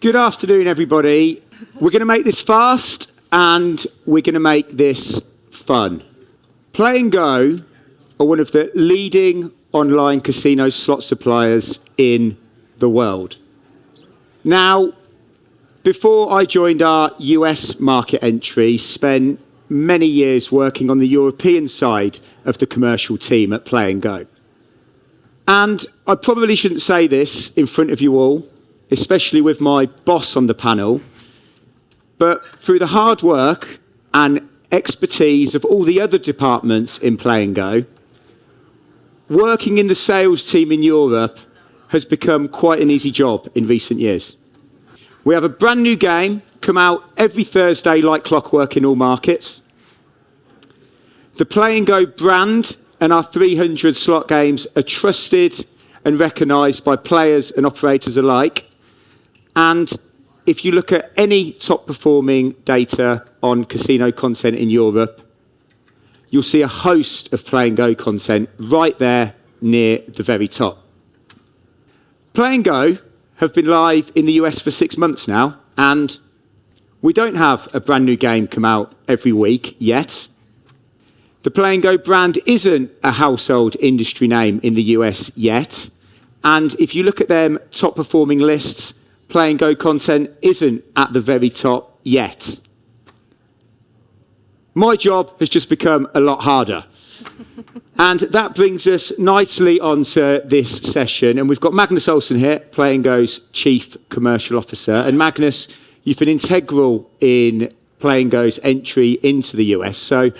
Good afternoon, everybody. We're going to make this fast and we're going to make this fun. Play and Go are one of the leading online casino slot suppliers in the world. Now, before I joined our US market entry, spent many years working on the European side of the commercial team at Play and Go. And I probably shouldn't say this in front of you all, especially with my boss on the panel, but through the hard work and expertise of all the other departments in Play and Go, working in the sales team in Europe has become quite an easy job in recent years. We have a brand new game come out every Thursday like clockwork in all markets. The Play and Go brand and our 300 slot games are trusted and recognised by players and operators alike. And if you look at any top performing data on casino content in Europe, you'll see a host of Play and Go content right there near the very top. Play and Go have been live in the US for 6 months now, and we don't have a brand new game come out every week yet. The Play and Go brand isn't a household industry name in the US yet, and if you look at them top performing lists, Play and Go content isn't at the very top yet. My job has just become a lot harder. And that brings us nicely onto this session. And we've got Magnus Olsson here, Play and Go's Chief Commercial Officer. And Magnus, you've been integral in Play and Go's entry into the US. So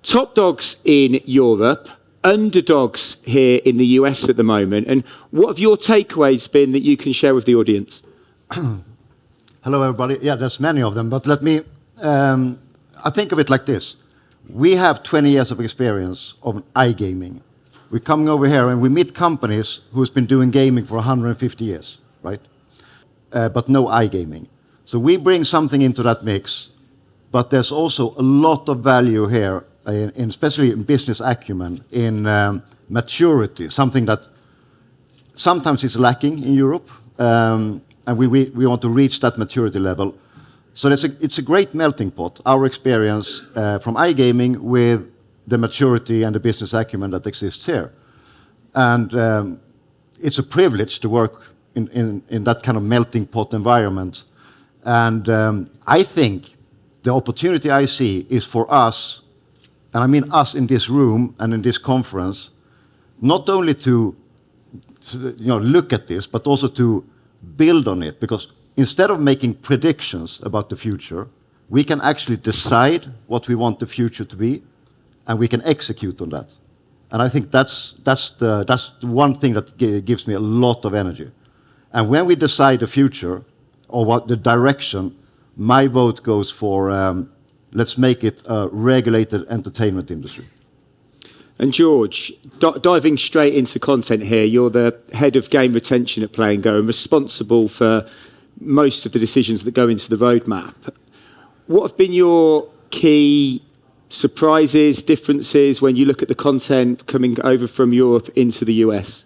top dogs in Europe, underdogs here in the US at the moment. And what have your takeaways been that you can share with the audience? Hello, everybody. Yeah, there's many of them, but let me, I think of it like this. We have 20 years of experience of iGaming. We're coming over here and we meet companies who's been doing gaming for 150 years, right? But no iGaming. So we bring something into that mix, but there's also a lot of value here, especially in business acumen, in maturity, something that sometimes is lacking in Europe. And we want to reach that maturity level. So it's a great melting pot, our experience from iGaming with the maturity and the business acumen that exists here. And it's a privilege to work in that kind of melting pot environment. And I think the opportunity I see is for us, and I mean us in this room and in this conference, not only to look at this, but also to build on it, because instead of making predictions about the future, we can actually decide what we want the future to be, and we can execute on that. And I think that's the one thing that gives me a lot of energy. And when we decide the future or what the direction, my vote goes for let's make it a regulated entertainment industry. And George, diving straight into content here, you're the head of game retention at Play and Go and responsible for most of the decisions that go into the roadmap. What have been your key surprises, differences when you look at the content coming over from Europe into the US?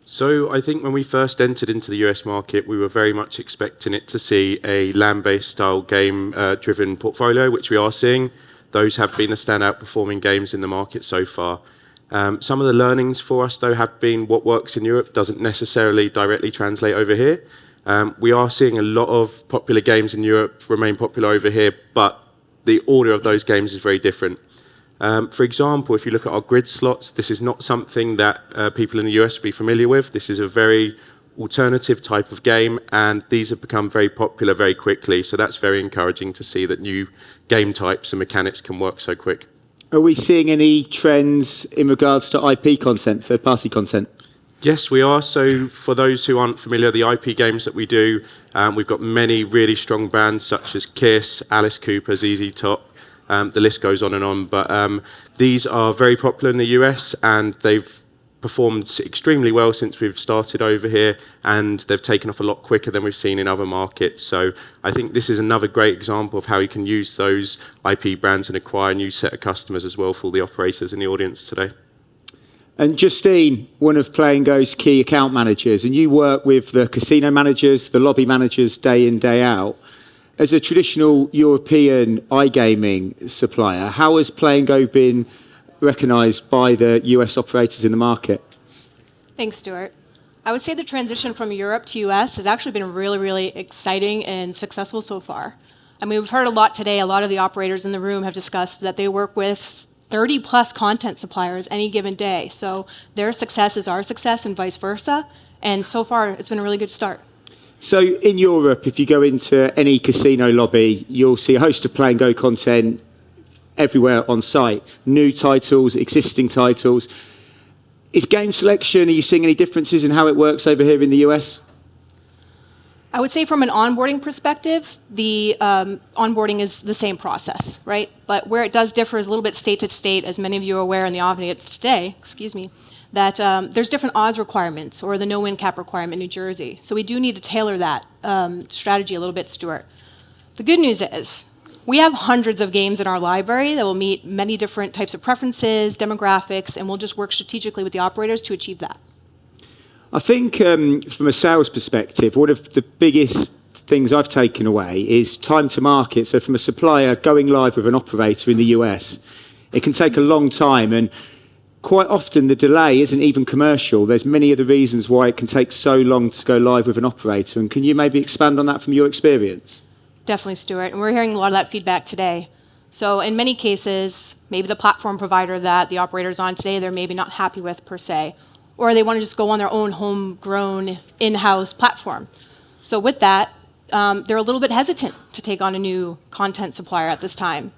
So I think when we first entered into the US market, we were very much expecting it to see a land-based style game-driven portfolio, which we are seeing. Those have been the standout performing games in the market so far. Some of the learnings for us, though, have been what works in Europe doesn't necessarily directly translate over here. We are seeing a lot of popular games in Europe remain popular over here, but the order of those games is very different. For example, if you look at our grid slots, this is not something that people in the US will be familiar with. This is a very alternative type of game, and these have become very popular very quickly. So that's very encouraging to see that new game types and mechanics can work so quick. Are we seeing any trends in regards to IP content, third-party content? Yes, we are. So for those who aren't familiar, the IP games that we do, we've got many really strong brands such as Kiss, Alice Cooper, ZZ Top. The list goes on. But these are very popular in the US, and they've performed extremely well since we've started over here, and they've taken off a lot quicker than we've seen in other markets. So I think this is another great example of how you can use those IP brands and acquire a new set of customers as well for all the operators in the audience today. And Justine, one of Play and Go's key account managers, and you work with the casino managers, the lobby managers day in, day out. As a traditional European iGaming supplier, how has Play and Go been recognised by the US operators in the market? Thanks, Stuart. I would say the transition from Europe to US has actually been really, really exciting and successful so far. I mean, we've heard a lot today. A lot of the operators in the room have discussed that they work with 30 plus content suppliers any given day. So their success is our success and vice versa. And so far, it's been a really good start. So in Europe, if you go into any casino lobby, you'll see a host of Play and Go content everywhere on site. New titles, existing titles. Is game selection, are you seeing any differences in how it works over here in the US? I would say from an onboarding perspective, the onboarding is the same process, right? But where it does differ is a little bit state to state, as many of you are aware in the audience today, that there's different odds requirements or the no-win cap requirement in New Jersey. So we do need to tailor that strategy a little bit, Stuart. The good news is we have hundreds of games in our library that will meet many different types of preferences, demographics, and we'll just work strategically with the operators to achieve that. I think from a sales perspective, one of the biggest things I've taken away is time to market. So from a supplier going live with an operator in the US, it can take a long time, and quite often the delay isn't even commercial. There's many other reasons why it can take so long to go live with an operator. And can you maybe expand on that from your experience? Definitely, Stuart. And we're hearing a lot of that feedback today. So in many cases, maybe the platform provider that the operator's on today, they're maybe not happy with per se, or they want to just go on their own homegrown in-house platform. So with that, they're a little bit hesitant to take on a new content supplier at this time.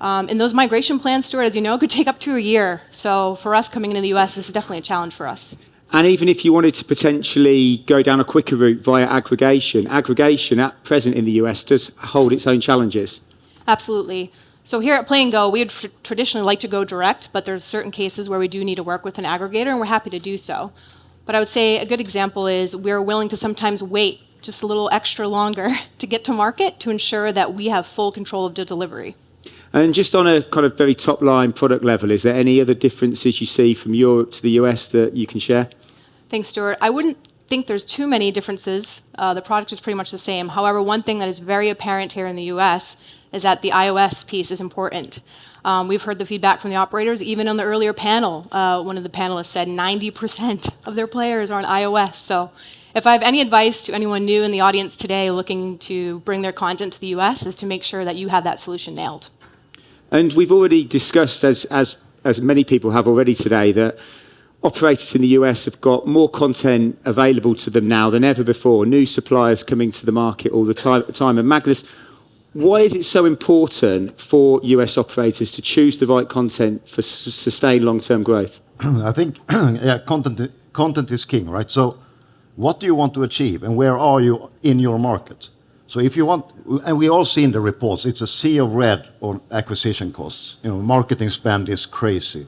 And those migration plans, Stuart, as you know, could take up to a year. So for us coming into the US, this is definitely a challenge for us. And even if you wanted to potentially go down a quicker route via aggregation at present in the US does hold its own challenges. Absolutely. So here at Play and Go, we would traditionally like to go direct, but there's certain cases where we do need to work with an aggregator, and we're happy to do so. But I would say a good example is we're willing to sometimes wait just a little extra longer to get to market to ensure that we have full control of the delivery. And just on a kind of very top line product level, is there any other differences you see from Europe to the US that you can share? Thanks, Stuart. I wouldn't think there's too many differences. The product is pretty much the same. However, one thing that is very apparent here in the US is that the iOS piece is important. We've heard the feedback from the operators. Even on the earlier panel, one of the panelists said 90% of their players are on iOS. So if I have any advice to anyone new in the audience today looking to bring their content to the US is to make sure that you have that solution nailed. And we've already discussed, as many people have already today, that operators in the US have got more content available to them now than ever before. New suppliers coming to the market all the time. And Magnus, why is it so important for US operators to choose the right content for sustained long-term growth? I think content is king, right? So what do you want to achieve and where are you in your market? So if you want, and we all see in the reports, it's a sea of red on acquisition costs. Marketing spend is crazy.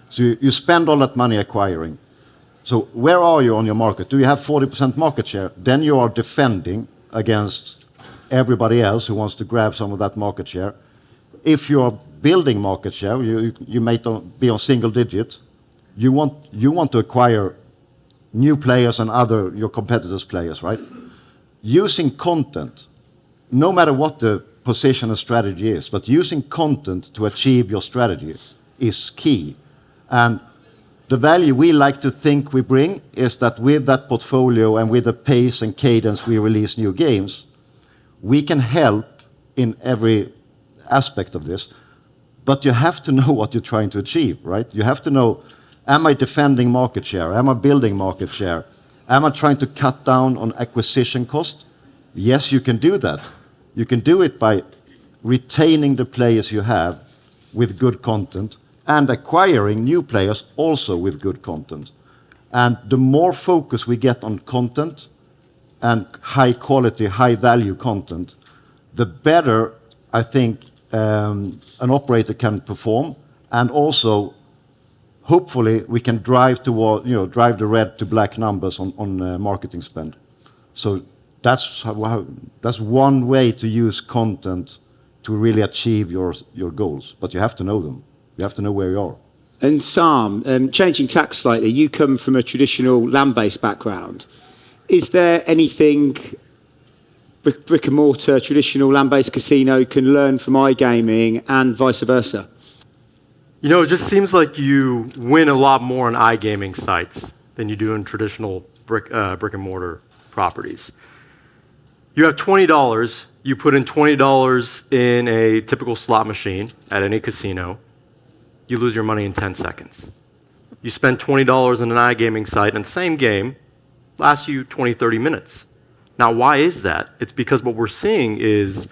So you spend all that money acquiring. So where are you on your market? Do you have 40% market share? Then you are defending against everybody else who wants to grab some of that market share. If you are building market share, you may be on single digits. You want to acquire new players and your competitors' players, right? Using content, no matter what the position and strategy is, but using content to achieve your strategy is key. And the value we like to think we bring is that with that portfolio and with the pace and cadence we release new games, we can help in every aspect of this, but you have to know what you're trying to achieve, right? You have to know, am I defending market share? Am I building market share? Am I trying to cut down on acquisition cost? Yes, you can do that. You can do it by retaining the players you have with good content and acquiring new players also with good content. And the more focus we get on content and high quality, high value content, the better I think an operator can perform, and also hopefully we can drive the red to black numbers on marketing spend. So that's one way to use content to really achieve your goals. But you have to know them. You have to know where you are. And Saam, changing tack slightly, you come from a traditional land-based background. Is there anything brick and mortar, traditional land-based casino can learn from iGaming and vice versa? You know, it just seems like you win a lot more on iGaming sites than you do in traditional brick and mortar properties. You have $20, you put in $20 in a typical slot machine at any casino, you lose your money in 10 seconds. You spend $20 in an iGaming site and the same game lasts you 20, 30 minutes. Now, why is that? It's because what we're seeing is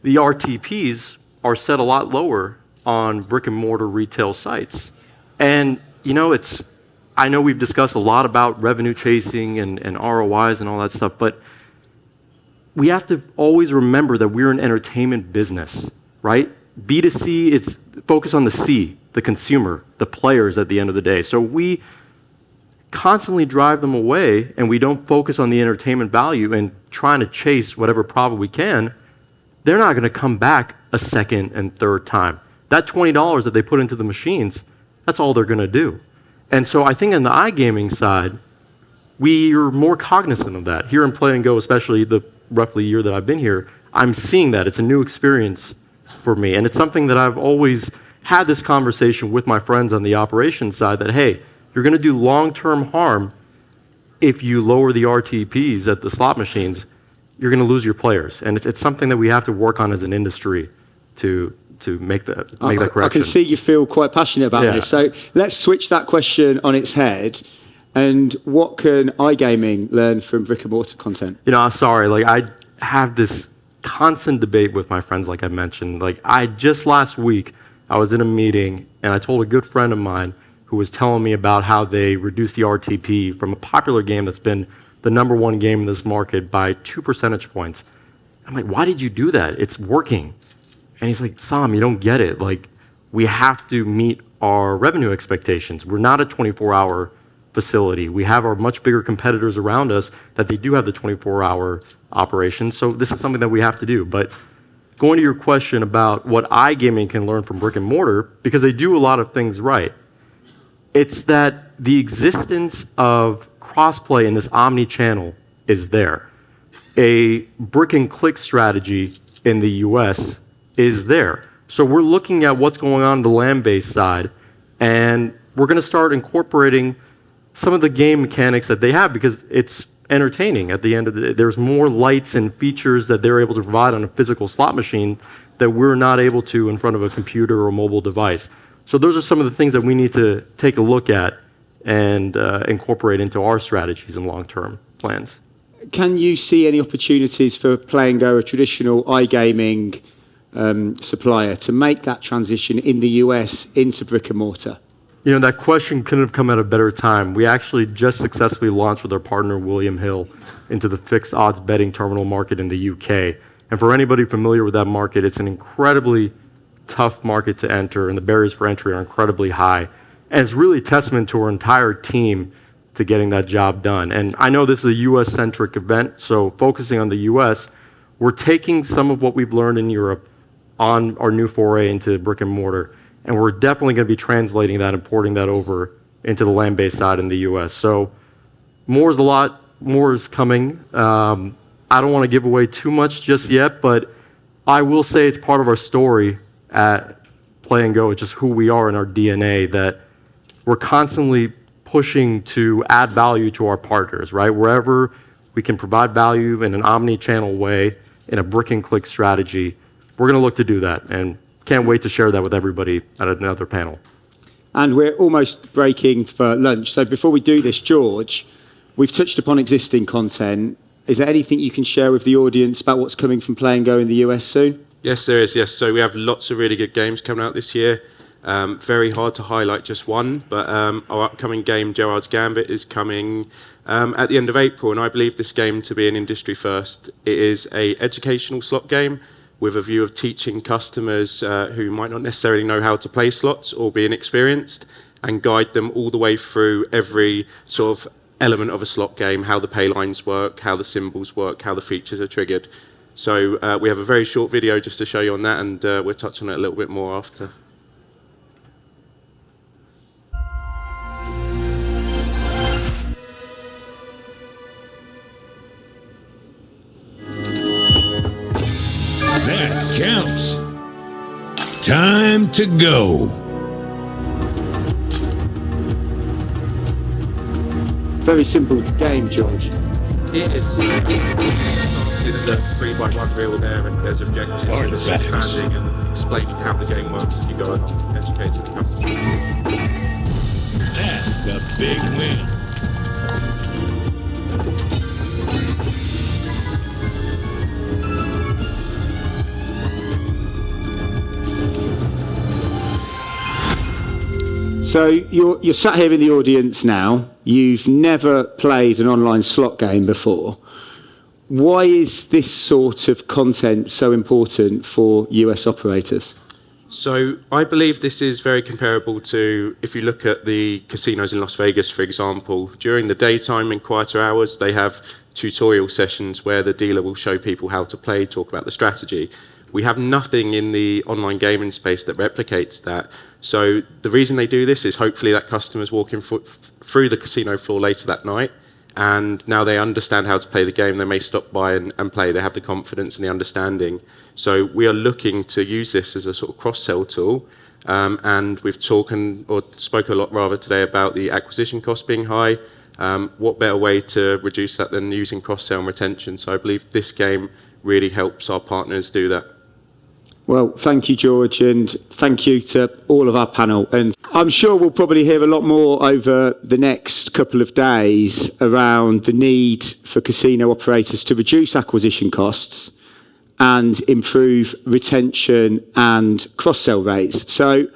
the RTPs are set a lot lower on brick and mortar retail sites. And, you know, I know we've discussed a lot about revenue chasing and ROIs and all that stuff, but we have to always remember that we're an entertainment business, right? B2C is focused on the C, the consumer, the players at the end of the day. So we constantly drive them away and we don't focus on the entertainment value and trying to chase whatever profit we can, they're not going to come back a second and third time. That $20 that they put into the machines, that's all they're going to do. And so I think on the iGaming side, we are more cognizant of that. Here in Play and Go, especially the roughly year that I've been here, I'm seeing that. It's a new experience for me. And it's something that I've always had this conversation with my friends on the operations side that, hey, you're going to do long-term harm if you lower the RTPs at the slot machines. You're going to lose your players. And it's something that we have to work on as an industry to make that correction. I can see you feel quite passionate about this. So let's switch that question on its head. And what can iGaming learn from brick and mortar content? You know, I'm sorry. Like, I have this constant debate with my friends, like I mentioned. Like, just last week, I was in a meeting, and I told a good friend of mine who was telling me about how they reduced the RTP from a popular game that's been the #1 game in this market by 2 percentage points. I'm like, why did you do that? It's working. And he's like, Saam, you don't get it. Like, we have to meet our revenue expectations. We're not a 24-hour facility. We have our much bigger competitors around us that they do have the 24-hour operations. So this is something that we have to do. But going to your question about what iGaming can learn from brick and mortar, because they do a lot of things right, it's that the existence of crossplay in this omni-channel is there. A brick and click strategy in the US is there. So we're looking at what's going on the land-based side, and we're going to start incorporating some of the game mechanics that they have because it's entertaining at the end of the day. There's more lights and features that they're able to provide on a physical slot machine that we're not able to in front of a computer or a mobile device. So those are some of the things that we need to take a look at and incorporate into our strategies and long-term plans. Can you see any opportunities for Play and Go, a traditional iGaming supplier, to make that transition in the US into brick and mortar? You know, that question couldn't have come at a better time. We actually just successfully launched with our partner, William Hill, into the fixed odds betting terminal market in the UK. And for anybody familiar with that market, it's an incredibly tough market to enter, and the barriers for entry are incredibly high. And it's really a testament to our entire team to getting that job done. And I know this is a US-centric event, so focusing on the US, we're taking some of what we've learned in Europe on our new foray into brick and mortar. And we're definitely going to be translating that and porting that over into the land-based side in the US. So more is coming. I don't want to give away too much just yet, but I will say it's part of our story at Play and Go. It's just who we are in our DNA, that we're constantly pushing to add value to our partners, right? Wherever we can provide value in an omni-channel way, in a brick and click strategy, we're going to look to do that. And can't wait to share that with everybody at another panel. And we're almost breaking for lunch. So before we do this, George, we've touched upon existing content. Is there anything you can share with the audience about what's coming from Play and Go in the US soon? Yes, there is. Yes, so we have lots of really good games coming out this year. Very hard to highlight just one, but our upcoming game, Gerard's Gambit, is coming at the end of April, and I believe this game to be an industry first. It is an educational slot game with a view of teaching customers who might not necessarily know how to play slots or be inexperienced, and guide them all the way through every sort of element of a slot game, how the pay lines work, how the symbols work, how the features are triggered. So we have a very short video just to show you on that, and we'll touch on it a little bit more after. That counts. Time to go. Very simple game, George. It is. There's a 3x1 reel there, and there's objectives and Artifacts. understanding and explaining how the game works as you go along, educating the customer. That's a big win. So you're sat here in the audience now. You've never played an online slot game before. Why is this sort of content so important for US operators? So I believe this is very comparable to if you look at the casinos in Las Vegas, for example. During the daytime and quieter hours, they have tutorial sessions where the dealer will show people how to play, talk about the strategy. We have nothing in the online gaming space that replicates that. So the reason they do this is hopefully that customer's walking through the casino floor later that night, and now they understand how to play the game. They may stop by and play. They have the confidence and the understanding. So we are looking to use this as a sort of cross-sell tool. And we've spoken a lot rather today about the acquisition cost being high. What better way to reduce that than using cross-sell and retention? So I believe this game really helps our partners do that. Well, thank you, George, and thank you to all of our panel. And I'm sure we'll probably hear a lot more over the next couple of days around the need for casino operators to reduce acquisition costs and improve retention and cross-sell rates. So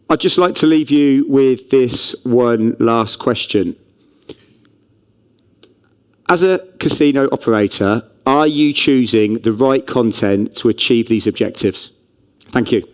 I'd just like to leave you with this one last question. As a casino operator, are you choosing the right content to achieve these objectives? Thank you.